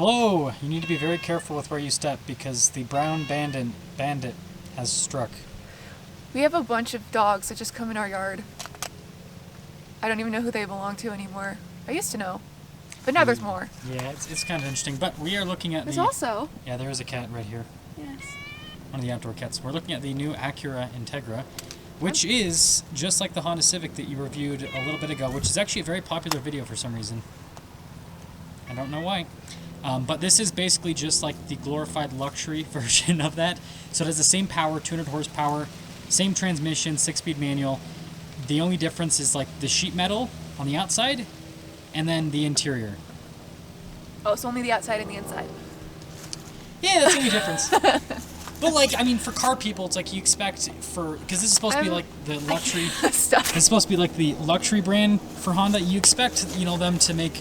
Hello! You need to be very careful with where you step because the brown bandit has struck. We have a bunch of dogs that just come in our yard. I don't even know who they belong to anymore. I used to know, but now there's more. Yeah, it's kind of interesting, but we are looking at There's also... Yeah, there is a cat right here. Yes. One of the outdoor cats. We're looking at the new Acura Integra, which is just like the Honda Civic that you reviewed a little bit ago, which is actually a very popular video for some reason. I don't know why. But this is basically just like the glorified luxury version of that. So it has the same power, 200 horsepower, same transmission, 6-speed manual. The only difference is like the sheet metal on the outside and then the interior. Oh, so only the outside and the inside. Yeah, that's the only difference. But like, I mean, for car people, it's like you expect because this is supposed to be like the luxury stuff. It's supposed to be like the luxury brand for Honda. You expect, them to make,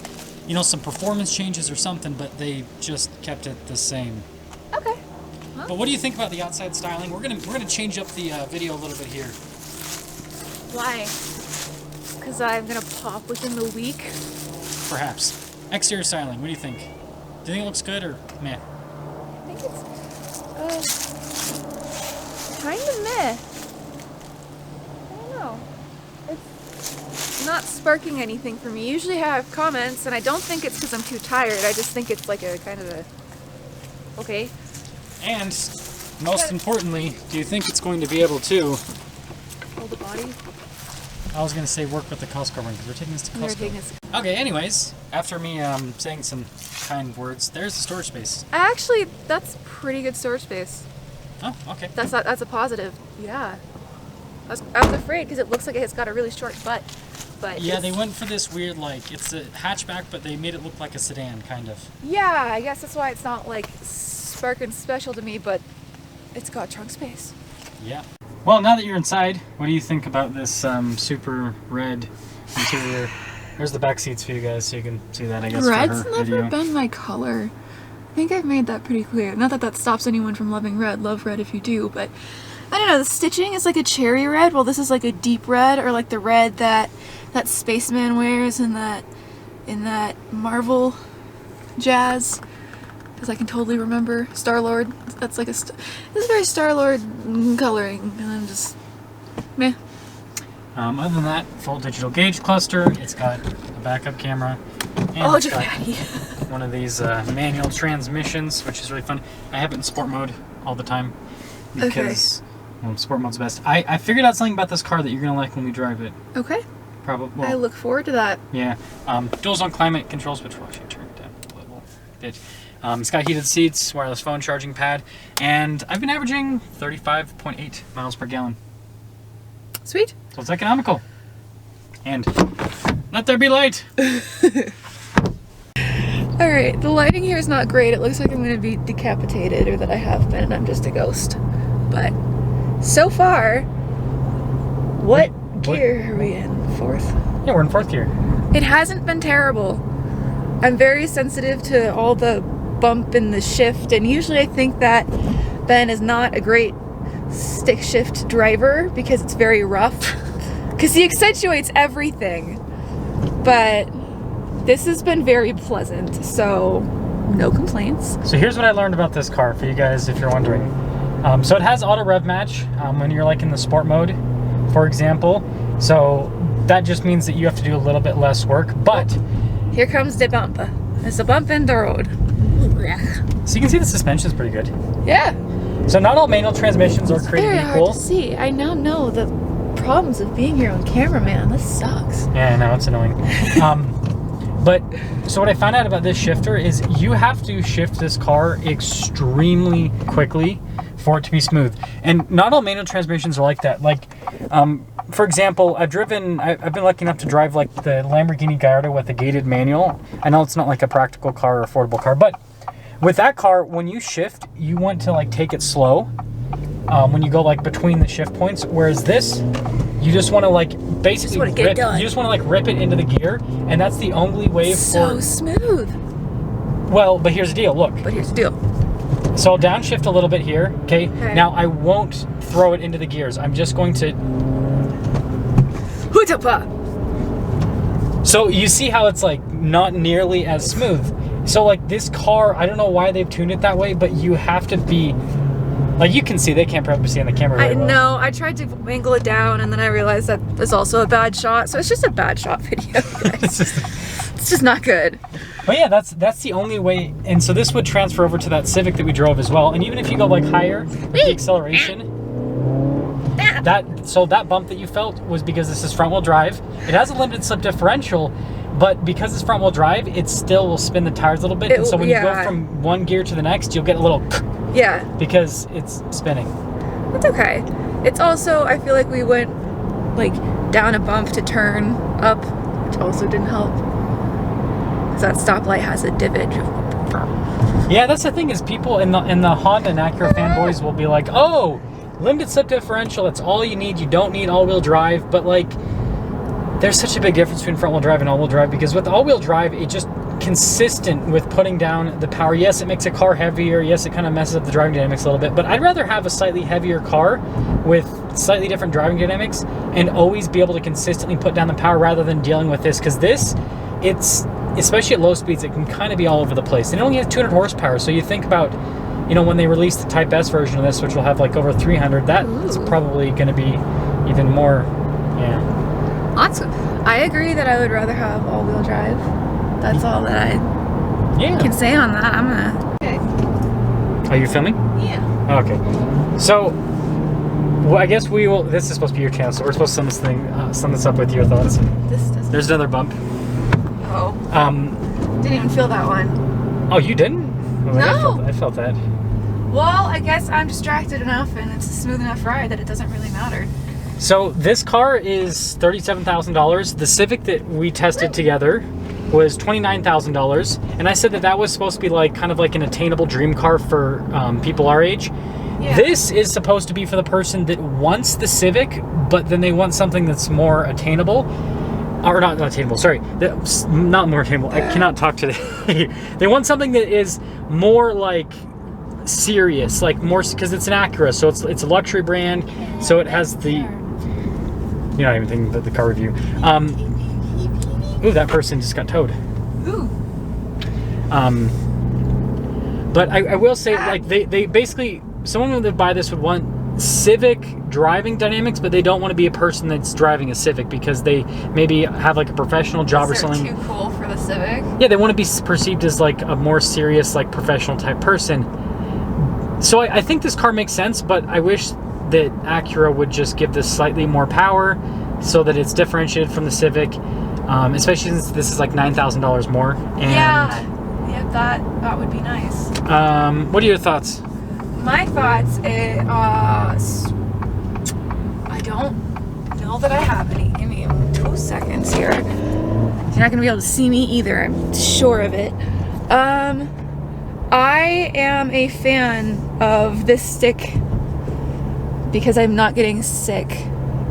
some performance changes or something, but they just kept it the same. Okay. Well. But what do you think about the outside styling? We're gonna change up the video a little bit here. Why? Because I'm gonna pop within the week. Perhaps. Exterior styling. What do you think? Do you think it looks good or meh? I think it's kind of meh. I don't know. It's not sparking anything for me. Usually I have comments, and I don't think it's because I'm too tired. I just think it's like a kind of a okay. And most importantly, do you think it's going to be able to Hold the body? I was going to say work with the Costco ring because we're taking this to Costco. Okay, anyways, after me saying some kind words, there's the storage space. Actually, that's pretty good storage space. Oh, okay. That's a positive. Yeah. I was afraid because it looks like it's got a really short butt. But yeah, they went for this weird, it's a hatchback, but they made it look like a sedan, kind of. Yeah, I guess that's why it's not like sparking special to me, but it's got trunk space. Yeah. Well, now that you're inside, what do you think about this super red interior? There's the back seats for you guys, so you can see that, I guess, Red's for her never video. been my color. I think I've made that pretty clear. Not that that stops anyone from loving red. Love red if you do, but I don't know. The stitching is like a cherry red. Well, this is like a deep red, or like the red that Spaceman wears in that Marvel jazz. Because I can totally remember Star-Lord. That's like this is very Star-Lord coloring, and I'm just meh. Other than that, full digital gauge cluster. It's got a backup camera. And it's got one of these manual transmissions, which is really fun. I have it in sport mode all the time because sport mode's best. I figured out something about this car that you're gonna like when we drive it. Okay. Probably. Well, I look forward to that. Yeah. Dual zone climate controls, which we'll actually turn down a little bit. It's got heated seats, wireless phone charging pad, and I've been averaging 35.8 miles per gallon. Sweet. So it's economical. And let there be light. Alright, the lighting here is not great. It looks like I'm going to be decapitated, or that I have been and I'm just a ghost. But so far, what gear are we in? Fourth? Yeah, we're in fourth gear. It hasn't been terrible. I'm very sensitive to all the bump and the shift, and usually I think that Ben is not a great stick shift driver because it's very rough. Because he accentuates everything. But this has been very pleasant, so no complaints. So here's what I learned about this car for you guys if you're wondering. So it has auto rev match when you're like in the sport mode, for example. So that just means that you have to do a little bit less work, but here comes the bump. There's a bump in the road. So you can see the suspension's pretty good. Yeah. So not all manual transmissions are created equal. It's very hard to see. I now know the problems of being your own cameraman. This sucks. Yeah, I know, it's annoying. But so what I found out about this shifter is you have to shift this car extremely quickly for it to be smooth. And not all manual transmissions are like that. Like, for example, I've been lucky enough to drive like the Lamborghini Gallardo with a gated manual. I know it's not like a practical car or affordable car, but with that car, when you shift, you want to like take it slow when you go like between the shift points. Whereas this, you just want to like basically rip it into the gear, and that's the only way so smooth. Well, but here's the deal. Look. But here's the deal. So I'll downshift a little bit here. Okay. Now I won't throw it into the gears. I'm just going to. So you see how it's like not nearly as smooth. So like this car, I don't know why they've tuned it that way, but you have to be, like you can see, they can't probably see on the camera very well. know, I tried to angle it down and then I realized that is also a bad shot. So it's just a bad shot video, guys. It's just not good. But yeah, that's the only way. And so this would transfer over to that Civic that we drove as well. And even if you go like higher with the acceleration, that bump that you felt was because this is front wheel drive. It has a limited slip differential, but because it's front wheel drive, it still will spin the tires a little bit. And so when you go from one gear to the next, you'll get a little because it's spinning. It's okay. It's also, I feel like we went like down a bump to turn up, which also didn't help. Because that stoplight has a divot. Yeah, that's the thing is people in the Honda and Acura fanboys will be like, oh, limited slip differential, that's all you need. You don't need all-wheel drive. But like, there's such a big difference between front-wheel drive and all-wheel drive, because with all-wheel drive, it just consistent with putting down the power. Yes, it makes a car heavier. Yes, it kind of messes up the driving dynamics a little bit, but I'd rather have a slightly heavier car with slightly different driving dynamics and always be able to consistently put down the power rather than dealing with this, because this, it's, especially at low speeds, it can kind of be all over the place. And it only has 200 horsepower, so you think about, you know, when they release the Type S version of this, which will have like over 300, that's probably going to be even more, Awesome. I agree that I would rather have all-wheel drive. That's all that I can say on that. I'm gonna... Okay. Are you filming? Yeah. Okay. So, well, I guess we will... This is supposed to be your channel, so we're supposed to sum this up with your thoughts. This doesn't... There's another bump. Oh. Didn't even feel that one. Oh, you didn't? Well, No. I felt that. Well, I guess I'm distracted enough and it's a smooth enough ride that it doesn't really matter. So this car is $37,000. The Civic that we tested together was $29,000, and I said that was supposed to be like kind of like an attainable dream car for people our age. Yeah. This is supposed to be for the person that wants the Civic, but then they want something that's more attainable. Or not attainable, sorry. Not more attainable. I cannot talk today. They want something that is more like serious, like more, because it's an Acura, so it's a luxury brand, so it has the... You're not even thinking about the car review. Ooh, that person just got towed. Ooh. But I will say, like, they basically, someone that would buy this would want Civic driving dynamics, but they don't want to be a person that's driving a Civic because they maybe have like a professional job or something. Too cool for the Civic. Yeah, they want to be perceived as like a more serious, like professional type person. So I think this car makes sense, but I wish that Acura would just give this slightly more power so that it's differentiated from the Civic, especially since this is like $9,000 more. And yeah, that would be nice. What are your thoughts? My thoughts is, I don't know that I have any. Give me 2 seconds here. You're not going to be able to see me either, I'm sure of it. I am a fan of this stick because I'm not getting sick,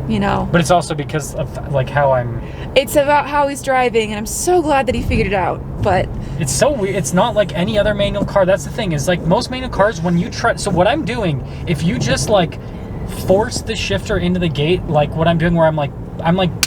you know. But it's also because of like how I'm... It's about how he's driving, and I'm so glad that he figured it out, but... It's so weird. It's not like any other manual car. That's the thing, is like most manual cars, when you try... So what I'm doing, if you just like force the shifter into the gate, like what I'm doing where I'm like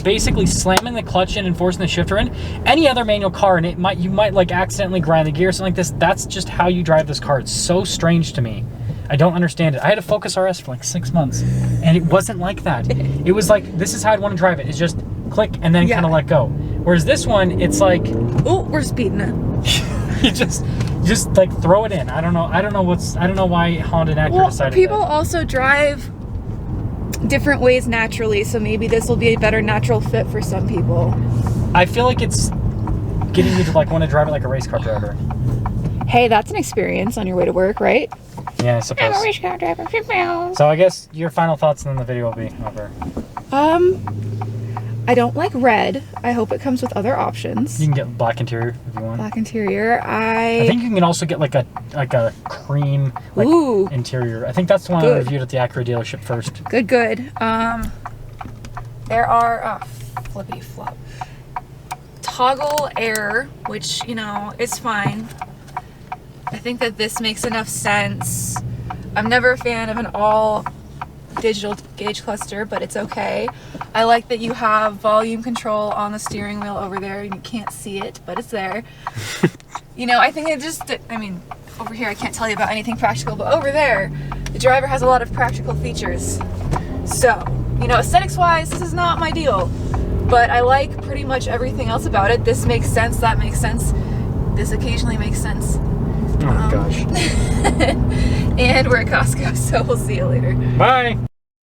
basically slamming the clutch in and forcing the shifter in, any other manual car, and you might like accidentally grind the gear or something like this, that's just how you drive this car. It's so strange to me. I don't understand it. I had a Focus RS for like 6 months, and it wasn't like that. It was like, this is how I'd want to drive it. It's just click and then kind of let go. Whereas this one, it's like... Oh, we're speeding it. You just like throw it in. I don't know why Honda and Acura decided people that. also drive different ways naturally, so maybe this will be a better natural fit for some people. I feel like it's getting you to like want to drive it like a race car driver. Hey, that's an experience on your way to work, right? Yeah, I suppose. I'm a race car driver. So I guess your final thoughts, and then the video will be over. I don't like red. I hope it comes with other options. You can get black interior if you want. Black interior. I think you can also get like a cream interior. I think that's the one I reviewed at the Acura dealership first. Good. There are flippity flop. Toggle air, which, you know, is fine. I think that this makes enough sense. I'm never a fan of an all digital gauge cluster, but it's okay. I like that you have volume control on the steering wheel over there and you can't see it, but it's there. You know, I think I mean, over here I can't tell you about anything practical, but over there, the driver has a lot of practical features. So, you know, aesthetics-wise, this is not my deal, but I like pretty much everything else about it. This makes sense, that makes sense, this occasionally makes sense. Oh my gosh. And we're at Costco, so we'll see you later. Bye.